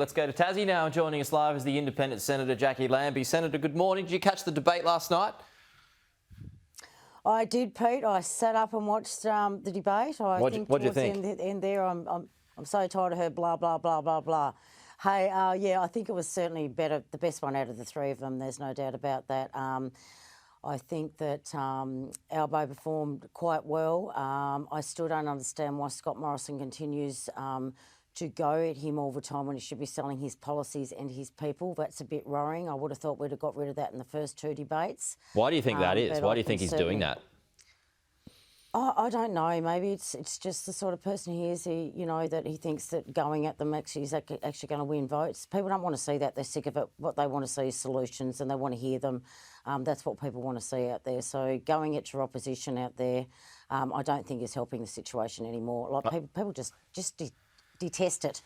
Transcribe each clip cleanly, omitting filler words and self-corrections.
Let's go to Tassie now. Joining us live is the Independent Senator Jacqui Lambie. Senator, good morning. Did you catch the debate last night? I did, Pete. I sat up and watched the debate. What'd you think? The end there, I'm so tired of her blah blah blah blah blah. Hey, yeah, I think it was certainly the best one out of the three of them. There's no doubt about that. I think that Albo performed quite well. I still don't understand why Scott Morrison continues to go at him all the time when he should be selling his policies and his people. That's a bit worrying. I would have thought we'd have got rid of that in the first two debates. Why do you think that is? Why do you think he's doing that? I don't know. Maybe it's just the sort of person he is. That he thinks that going at them is actually going to win votes. People don't want to see that. They're sick of it. What they want to see is solutions, and they want to hear them. That's what people want to see out there. So going at your opposition out there, I don't think is helping the situation anymore. Like people just detest it.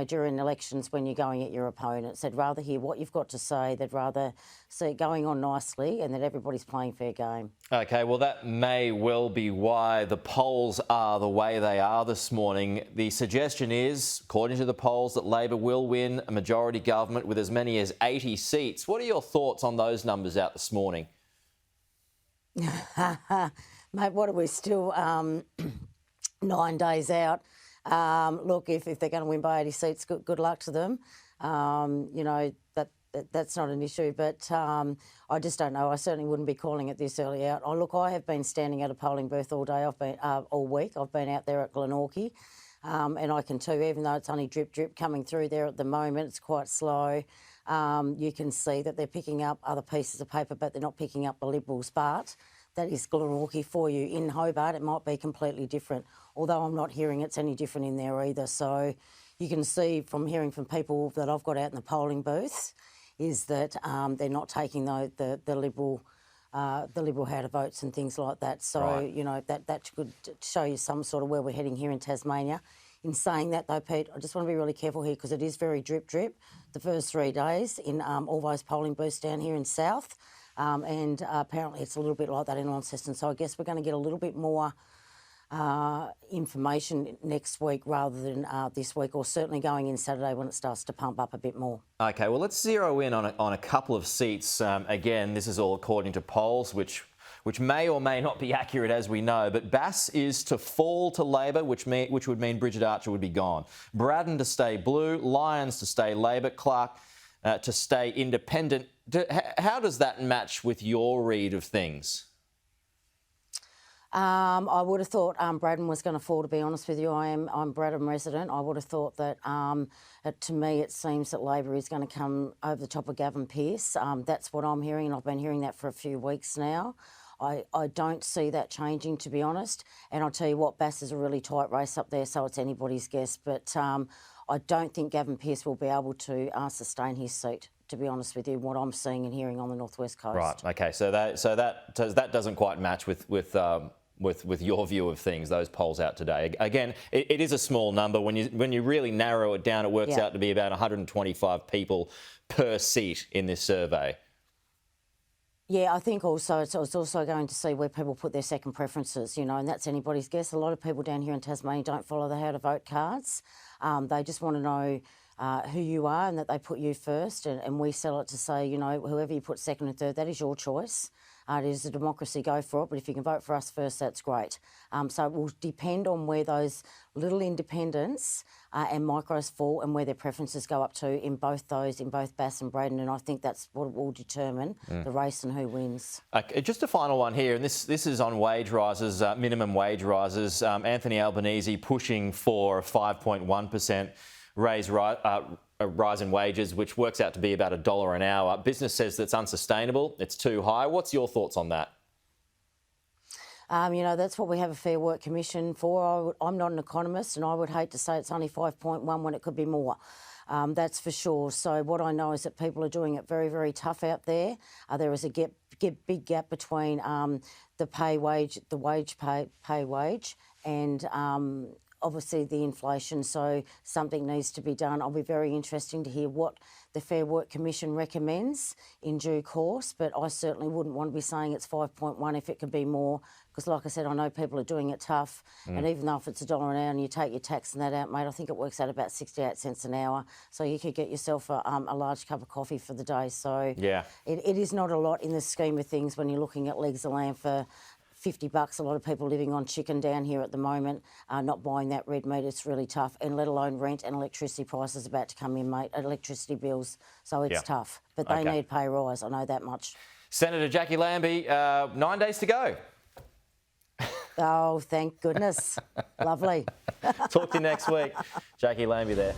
During elections when you're going at your opponents. They'd rather hear what you've got to say. They'd rather see it going on nicely and that everybody's playing fair game. OK, well, that may well be why the polls are the way they are this morning. The suggestion is, according to the polls, that Labor will win a majority government with as many as 80 seats. What are your thoughts on those numbers out this morning? Mate, what are we still 9 days out? Look, if they're going to win by 80 seats, good luck to them. That's not an issue, but I just don't know. I certainly wouldn't be calling it this early out. I have been standing at a polling booth all day. I've been all week. I've been out there at Glenorchy, and I can tell you, even though it's only drip coming through there at the moment, it's quite slow. You can see that they're picking up other pieces of paper, but they're not picking up the Liberals' part. That is Glenorchy for you. In Hobart, it might be completely different, although I'm not hearing it's any different in there either. So you can see from hearing from people that I've got out in the polling booths is that they're not taking the Liberal how to votes and things like that. So, right. That could show you some sort of where we're heading here in Tasmania. In saying that, though, Pete, I just want to be really careful here because it is very drip the first 3 days in all those polling booths down here in South. And apparently it's a little bit like that in Launceston. So I guess we're going to get a little bit more information next week rather than this week, or certainly going in Saturday when it starts to pump up a bit more. OK, well, let's zero in on a couple of seats. Again, this is all according to polls, which may or may not be accurate, as we know. But Bass is to fall to Labor, which would mean Bridget Archer would be gone. Braddon to stay Blue, Lyons to stay Labor, Clark to stay Independent. How does that match with your read of things? I would have thought Braddon was going to fall, to be honest with you. I'm Braddon resident. I would have thought that, to me, it seems that Labor is going to come over the top of Gavin Pearce. That's what I'm hearing, and I've been hearing that for a few weeks now. I don't see that changing, to be honest. And I'll tell you what, Bass is a really tight race up there, so it's anybody's guess. But I don't think Gavin Pearce will be able to sustain his seat, to be honest with you, what I'm seeing and hearing on the northwest coast. Right. Okay. So that doesn't quite match with your view of things. Those polls out today. Again, it is a small number. When you really narrow it down, it works out to be about 125 people per seat in this survey. Yeah, I think also it's also going to see where people put their second preferences, and that's anybody's guess. A lot of people down here in Tasmania don't follow the how to vote cards. They just want to know who you are and that they put you first, and we sell it to say, whoever you put second and third, that is your choice. It is a democracy, go for it, but if you can vote for us first, that's great. So it will depend on where those little independents and micros fall and where their preferences go up to in both Bass and Braddon, and I think that's what will determine the race and who wins. Just a final one here, and this is on wage rises, minimum wage rises. Anthony Albanese pushing for a 5.1% rise in wages, which works out to be about $1 an hour. Business says that's unsustainable. It's too high. What's your thoughts on that? That's what we have a Fair Work Commission for. I'm not an economist, and I would hate to say it's only 5.1 when it could be more. That's for sure. So what I know is that people are doing it very, very tough out there. There is a big gap between the pay wage, and obviously the inflation, so something needs to be done. I'll be very interesting to hear what the Fair Work Commission recommends in due course, but I certainly wouldn't want to be saying it's 5.1 if it could be more, because like I said, I know people are doing it tough, and even though if it's $1 an hour and you take your tax and that out, mate, I think it works out about 68 cents an hour, so you could get yourself a large cup of coffee for the day. So Yeah. it is not a lot in the scheme of things when you're looking at legs of lamb for $50. A lot of people living on chicken down here at the moment are not buying that red meat. It's really tough, and let alone rent and electricity prices about to come in, mate, electricity bills. So it's tough. But they need pay rise, I know that much. Senator Jacqui Lambie, 9 days to go. Oh, thank goodness. Lovely. Talk to you next week. Jacqui Lambie there.